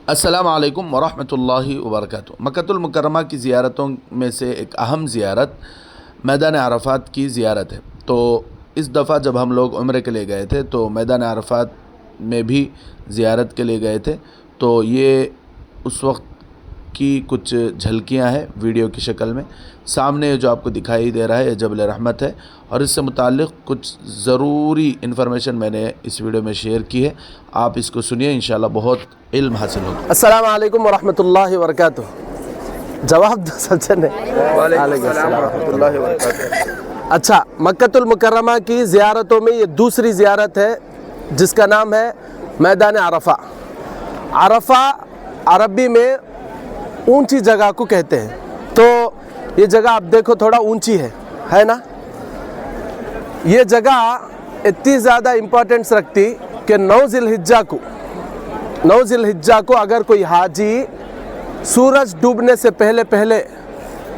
السلام علیکم ورحمۃ اللہ وبرکاتہ۔ مکۃ المکرمہ کی زیارتوں میں سے ایک اہم زیارت میدان عرفات کی زیارت ہے۔ تو اس دفعہ جب ہم لوگ عمرے کے لیے گئے تھے تو میدان عرفات میں بھی زیارت کے لیے گئے تھے۔ تو یہ اس وقت کی کچھ جھلکیاں ہیں ویڈیو کی شکل میں۔ سامنے جو آپ کو دکھائی دے رہا ہے یہ جبل رحمت ہے، اور اس سے متعلق کچھ ضروری انفارمیشن میں نے اس ویڈیو میں شیئر کی ہے۔ آپ اس کو سنیے، انشاءاللہ بہت علم حاصل ہوگا۔ السلام علیکم ورحمۃ اللہ وبرکاتہ۔ جواب دو سچن نے۔ وعلیکم السلام ورحمۃ اللہ وبرکاتہ۔ اچھا، مکۃ المکرمہ کی زیارتوں میں یہ دوسری زیارت ہے جس کا نام ہے میدان عرفہ۔ عرفہ عربی میں اونچی جگہ کو کہتے ہیں۔ تو یہ جگہ آپ دیکھو تھوڑا اونچی ہے نا۔ یہ جگہ اتنی زیادہ امپورٹنس رکھتی کہ 9 ذی الحجہ کو اگر کوئی حاجی سورج ڈوبنے سے پہلے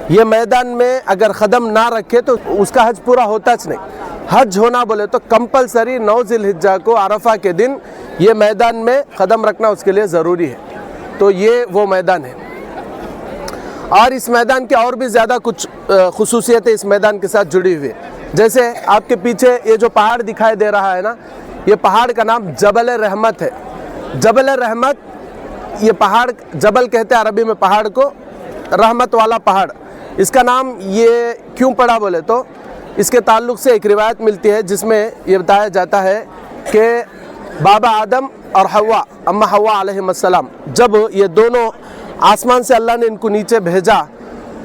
یہ میدان میں اگر قدم نہ رکھے تو اس کا حج پورا ہوتا نہیں۔ حج ہونا بولے تو کمپلسری 9 ذی الحجہ کو عرفہ کے دن یہ میدان میں قدم رکھنا اس کے لیے ضروری ہے۔ تو یہ وہ میدان ہے، اور اس میدان کے اور بھی زیادہ کچھ خصوصیتیں اس میدان کے ساتھ جڑی ہوئی ہیں۔ جیسے آپ کے پیچھے یہ جو پہاڑ دکھائی دے رہا ہے نا، یہ پہاڑ کا نام جبل رحمت ہے۔ جبل رحمت، یہ پہاڑ جبل کہتے ہیں عربی میں پہاڑ کو، رحمت والا پہاڑ۔ اس کا نام یہ کیوں پڑا بولے تو اس کے تعلق سے ایک روایت ملتی ہے جس میں یہ بتایا جاتا ہے کہ بابا آدم اور حوا، اماں حوا علیہ السلام، جب یہ دونوں آسمان سے اللہ نے ان کو نیچے بھیجا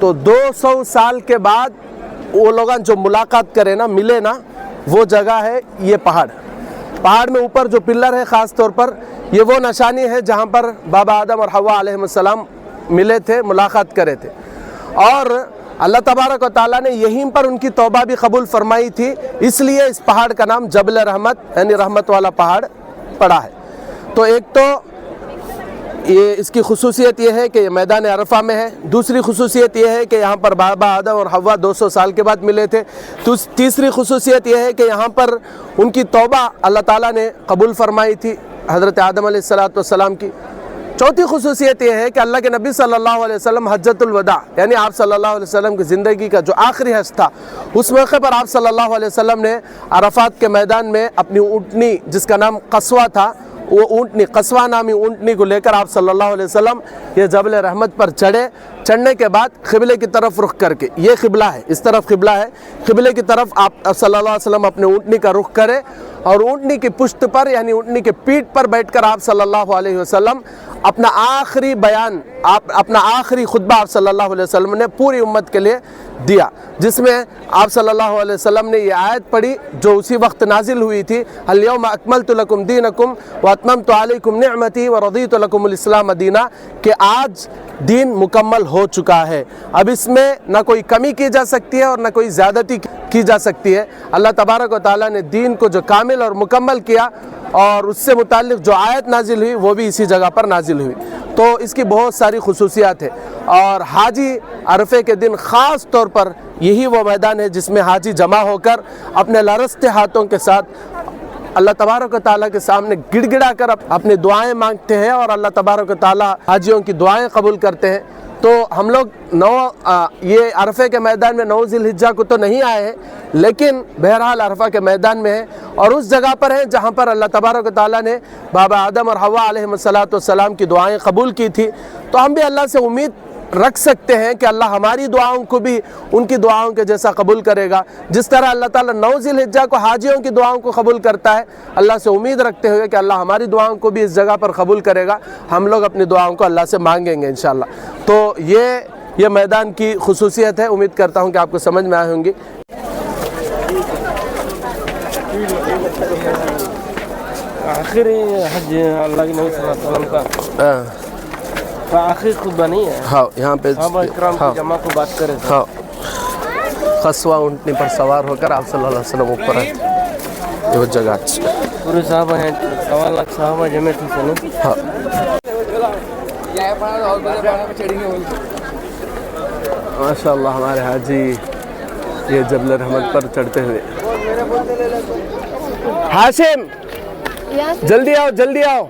تو 200 سال کے بعد وہ لوگ جو ملاقات کرے نا، ملے نا، وہ جگہ ہے یہ پہاڑ میں اوپر جو پلر ہے، خاص طور پر یہ وہ نشانی ہے جہاں پر بابا آدم اور حوا علیہ السلام ملے تھے، ملاقات کرے تھے۔ اور اللہ تبارک و تعالیٰ نے یہیں پر ان کی توبہ بھی قبول فرمائی تھی، اس لیے اس پہاڑ کا نام جبل رحمت یعنی رحمت والا پہاڑ پڑا ہے۔ تو ایک تو یہ اس کی خصوصیت یہ ہے کہ یہ میدان عرفہ میں ہے۔ دوسری خصوصیت یہ ہے کہ یہاں پر بابا آدم اور حوا 200 سال کے بعد ملے تھے۔ تیسری خصوصیت یہ ہے کہ یہاں پر ان کی توبہ اللہ تعالیٰ نے قبول فرمائی تھی، حضرت آدم علیہ السلام کی۔ چوتھی خصوصیت یہ ہے کہ اللہ کے نبی صلی اللہ علیہ وسلم حجۃ الوداع یعنی آپ صلی اللہ علیہ وسلم کی زندگی کا جو آخری حج تھا، اس موقع پر آپ صلی اللہ علیہ وسلم نے عرفات کے میدان میں اپنی اونٹنی جس کا نام قصوہ تھا، وہ اونٹنی، قصوہ نامی اونٹنی کو لے کر آپ صلی اللہ علیہ وسلم یہ جبل رحمت پر چڑھنے کے بعد قبلے کی طرف رخ کر کے، یہ قبلہ ہے، اس طرف قبلہ ہے، قبلے کی طرف آپ صلی اللہ علیہ وسلم اپنے اونٹنی کا رخ کرے، اور اونٹنی کی پشت پر یعنی اونٹنی کے پیٹھ پر بیٹھ کر آپ صلی اللہ علیہ وسلم اپنا آخری بیان، اپنا آخری خطبہ آپ صلی اللہ علیہ وسلم نے پوری امت کے لیے دیا، جس میں آپ صلی اللہ علیہ وسلم نے یہ آیت پڑھی جو اسی وقت نازل ہوئی تھی، الیوم اکملت لکم دینکم واتممت علیکم نعمتی ورضیت لکم الاسلام دینا، کہ آج دین مکمل ہو چکا ہے، اب اس میں نہ کوئی کمی کی جا سکتی ہے اور نہ کوئی زیادتی کی جا سکتی ہے۔ اللہ تبارک و تعالیٰ نے دین کو جو کامل اور مکمل کیا، اور اس سے متعلق جو آیت نازل ہوئی وہ بھی اسی جگہ پر نازل ہوئی۔ تو اس کی بہت ساری خصوصیات ہیں، اور حاجی عرفے کے دن خاص طور پر یہی وہ میدان ہے جس میں حاجی جمع ہو کر اپنے لرزتے ہاتھوں کے ساتھ اللہ تبارک و تعالیٰ کے سامنے گڑ گڑا کر اپنی دعائیں مانگتے ہیں، اور اللہ تبارک و تعالیٰ حاجیوں کی دعائیں قبول کرتے ہیں۔ تو ہم لوگ یہ عرفے کے میدان میں 9 ذی الحجہ کو تو نہیں آئے ہیں، لیکن بہرحال عرفہ کے میدان میں ہیں، اور اس جگہ پر ہیں جہاں پر اللہ تبارک و تعالیٰ نے بابا آدم اور حوا علیہ السلام کی دعائیں قبول کی تھی۔ تو ہم بھی اللہ سے امید رکھ سکتے ہیں کہ اللہ ہماری دعاؤں کو بھی ان کی دعاؤں کے جیسا قبول کرے گا، جس طرح اللہ تعالیٰ 9 ذی الحجہ کو حاجیوں کی دعاؤں کو قبول کرتا ہے۔ اللہ سے امید رکھتے ہوئے کہ اللہ ہماری دعاؤں کو بھی اس جگہ پر قبول کرے گا، ہم لوگ اپنی دعاؤں کو اللہ سے مانگیں گے انشاءاللہ۔ تو یہ میدان کی خصوصیت ہے، امید کرتا ہوں کہ آپ کو سمجھ میں آئی ہوں گی۔ آخری حج اللہ کے نبی صلی اللہ علیہ وسلم کا آخری خطبہ نہیں ہے؟ ہاں، یہاں پہ صحابہ اکرام کی جمع کو بات کرے تھے۔ ہاں، قصوہ اونٹنی پر سوار ہو کر آپ صلی اللہ علیہ وسلم اوپر ہے، یہ وہ جگہ پورے صحابہ ہیں، 1.25 لاکھ صحابہ جمع تھے سنیں۔ ہاں، ماشاء اللہ ہمارے حاجی یہ جبل رحمت پر چڑھتے ہوئے۔ ہاشم جلدی آؤ جلدی آؤ۔